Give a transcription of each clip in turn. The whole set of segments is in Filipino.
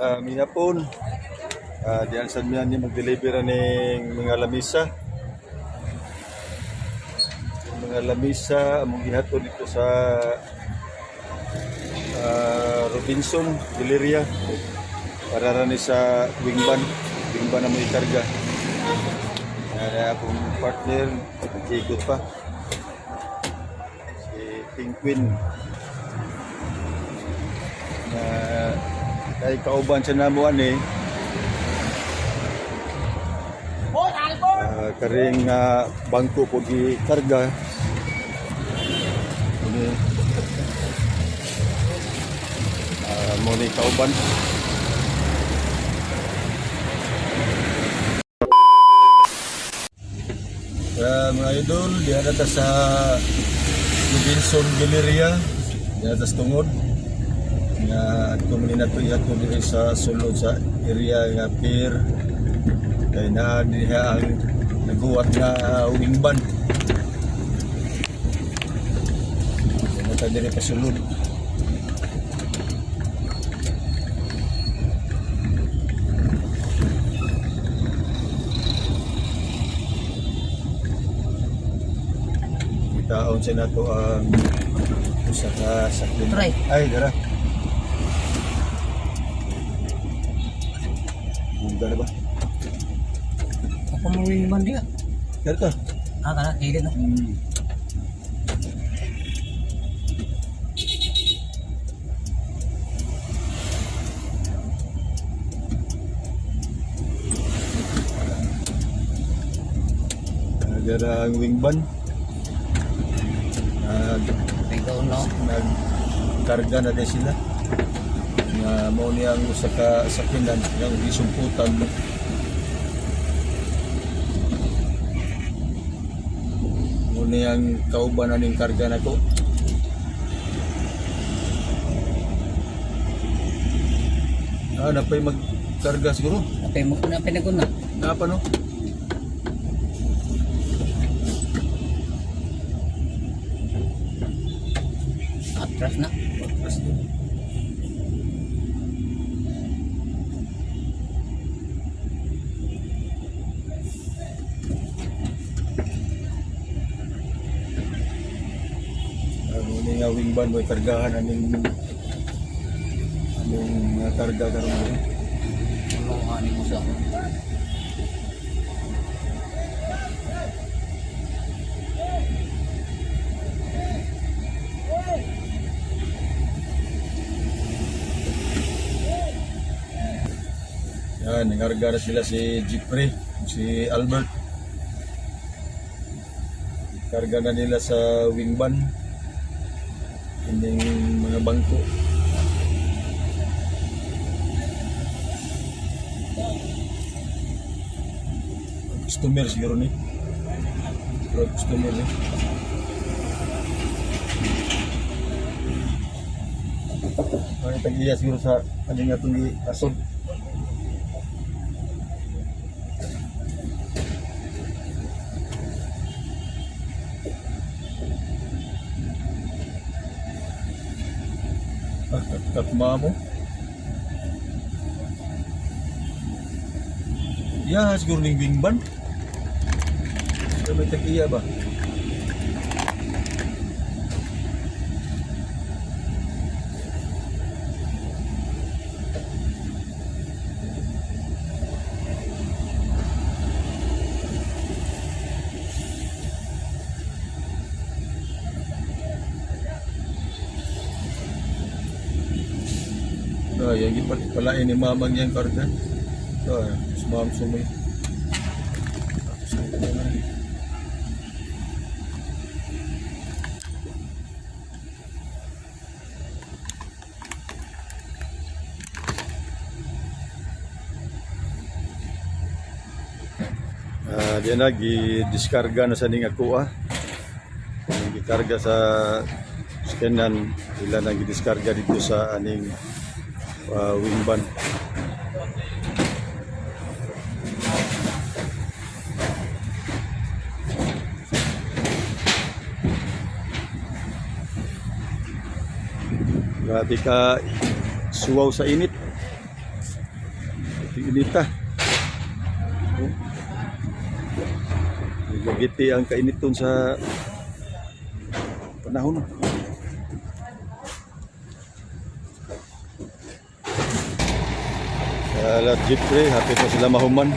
Minapon, diyan sa miyan niya mag-deliver ng mga lamisa. Mga lamisa among gihatod dito sa Robinson, Valeria para rani sa wingban na may karga. Akong partner, nag-ikot pa. Si Penguin. Dahil kauban siya namuan karing bangko po gikarga. Ini mo ni kauban. Mga idol, diyan ata sa Robinson Valeria, diyan ata sa tungod nga kumanin na ito ihatod dito sa sulod sa area nga pier kaya na diha ang naghuwat nga wingban. Diyan ata dito pa sulod. Taon siya na ito ang usa ka sakyan. Ay, dara. Bunda na ba? Ako mawing man dia. Dito. Kana kilid na. Dara ang wingban. Nagkarga na din sila nga mao niyang usa ka sakyanan nga gisumputan mao niyang kauban na ning karga nako. Napay magkarga siguro. Napay naguna. Napa no? Atras na. Atras na. Muna nga wingban mo kargahan aning karga karon mo. Ano ani mo sa nangarga na sila si Jeffrey, si Albert. Karga na nila sa wingban. Yung mga bangko. Customer siguro ni. Customer ni. Ay, tag-iya siguro sa kanyang atong asod. Katma mo. Ya, siguro ning wingban. May tag-iya ba? Yang palain ni mamang yang karga. Semam sumay. Diyan na gi-diskarga na sa ning ako gikarga sa scanan ila na gi-diskarga dito sa aning wingban. Grabe ka suwaw sa init. Inita. Gagiti ang kainiton sa panahon. Alat Jeffrey, hapit na sila mahuman.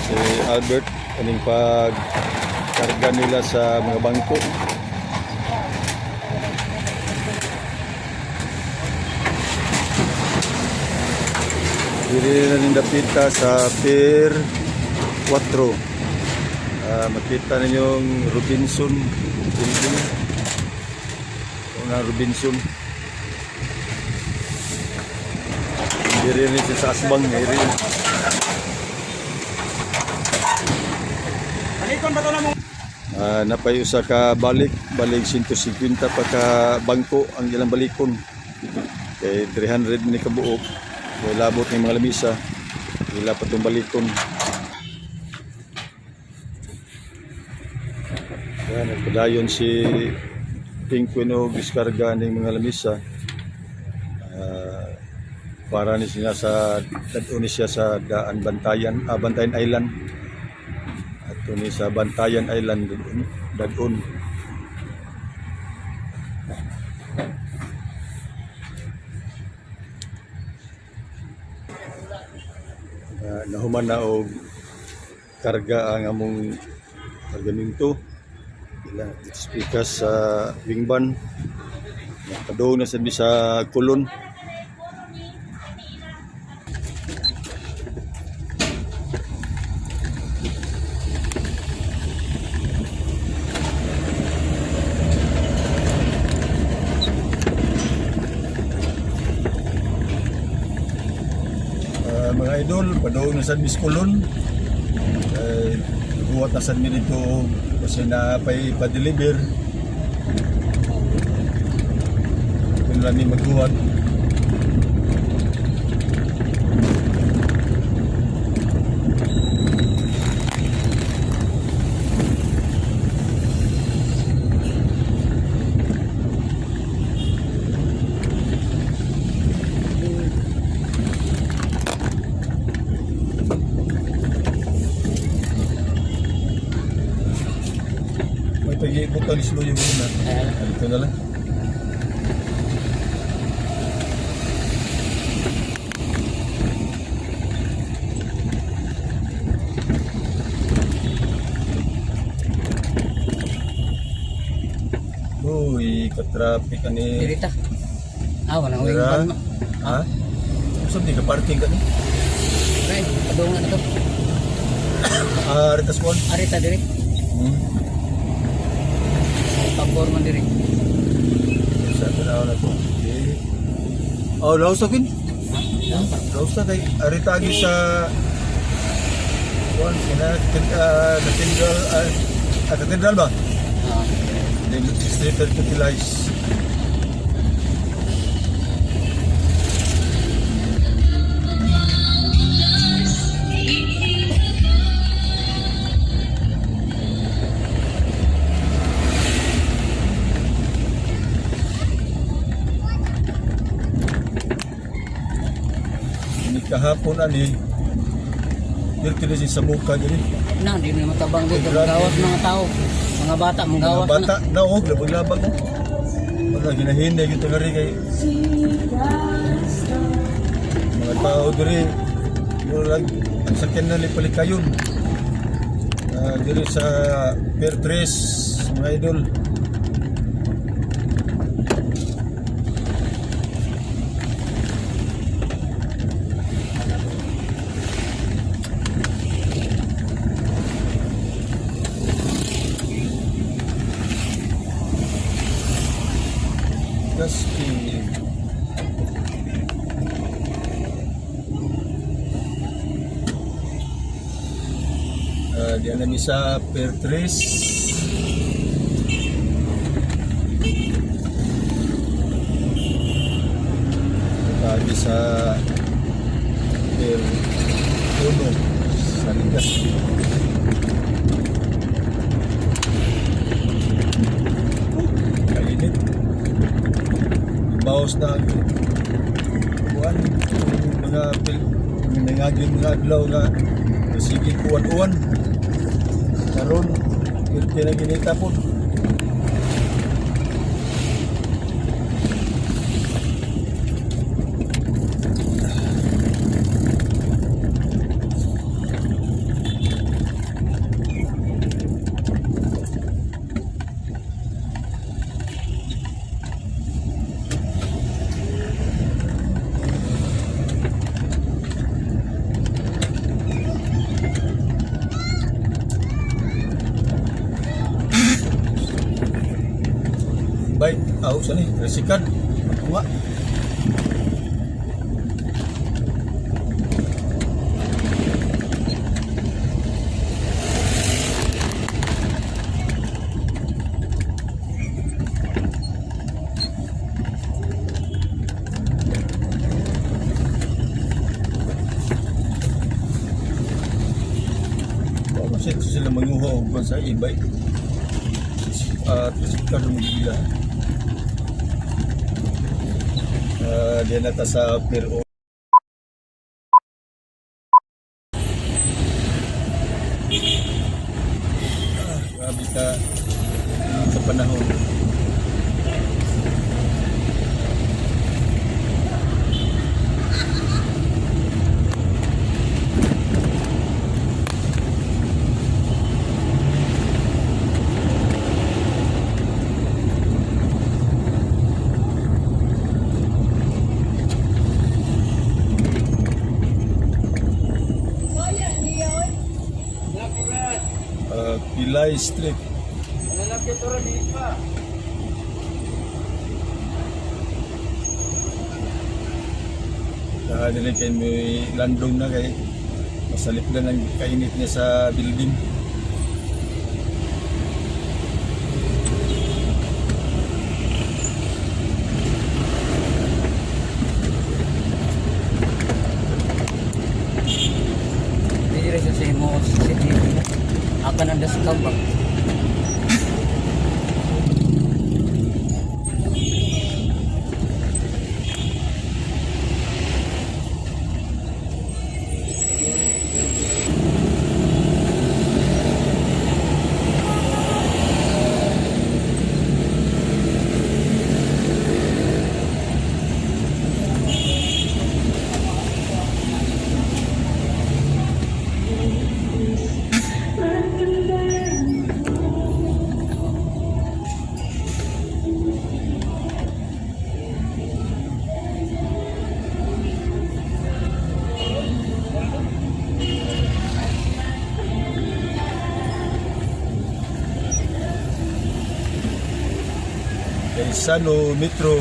Si Albert, kaning pagkarga nila sa mga bangko. Diri na nindapita sa Pier 4. Makita ninyong Robinson building. Una Robinson. Diri rin siya sa Asbang, diri. Napay usa ka balik 150 pa ka bangko ang ilang balikon. Kay 300 ni kabuok. Kay labot ng mga lamisa. Ila pa tong balikon. Yan, nagpadayon si Penguin o diskarga ng mga lamisa. Para ni sila sa daduni siya sa daan Bantayan Island. At ni sa Bantayan Island dadun. Nahuman na og karga ang among kargamento. Ila speakers sa wingban. Nakadong na sa kulon. Mga idol, padong na sa Miskulon. Buhat na sa dito kasi na pa-deliver. Kung lang ni magbuhat. Pag-iiputan ni Slow yung muna. Dito na lang. Uy, ka-traffic ka ni... Dirita. Walang wingban mo. Ha? Saan di ka parking ka ni? Right, padungan na to. Ritas Juan? Arita diri. Pabor man diri. Sa tanaw na to. Oh, lausakin? Lausa kay arita agi sa Juan, Cathedral ba? Then straight to utilize. Kahapon ani dito din sa buka diri. Na, di na matabang dito. Manggawat mga tao. Mga bata, manggawat Mga bata na og labag-labag mo. Mga ginahinay gito na rin kay mga tao diri. Murag ang sakyan na ni palikayon. Diri sa Pier 3 mga idol. Diyan na sa Pier 3. Lagi sa Pier 1 sa Ligas. Kainit. Bawas na ang buwan. Mga nangaging mga adlaw nga sige kuwan-uwan. Karon pirti na ginita po. Baik, saan ni? Resikan. Tua. Kasi sila menguha og sa e-bike. Resikan mo gila. Diyan nata sa Pero. Grabe ka sa panahon. Pilay Street. Dili kay may landong na kay masalip lang ang kainit niya sa building. Dili sa simo CCTV. Akan ada sekabang. Sano Metro.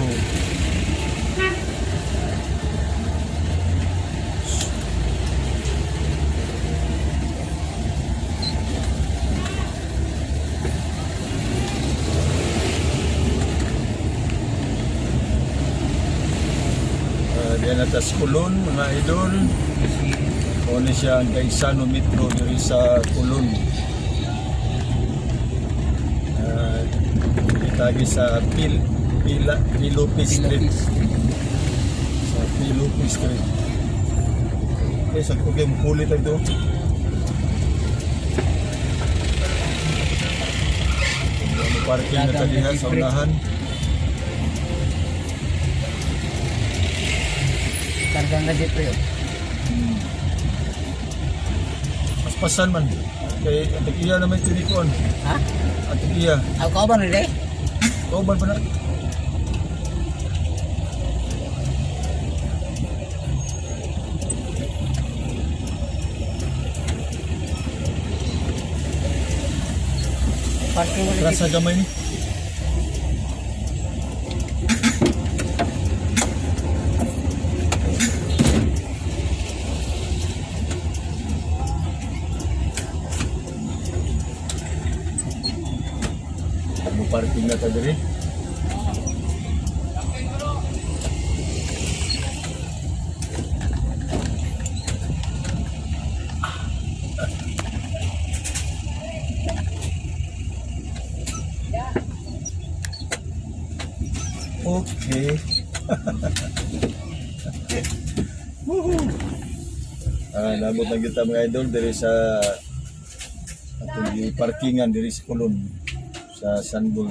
Diyan atas Kulon mga idol. Kung siya ang Sano Metro diri sa Kulon. Tagi sa Pilopi Street. Sa Pilopi Street. Sa kugay mukulit ito. Parking na taliha sa unahan. Kargang na dito yun. Paspasan man. Kaya Atikiya naman tinikuan. Ha? Atikiya. Ako ba nila? Kauban pa na. Parking mo Rasa gamay ni. Parking na ta diri. Okay. Woohoo. Nabot na kita mga idol diri sa atong parkingan diri sa Kulon sa Sanbol.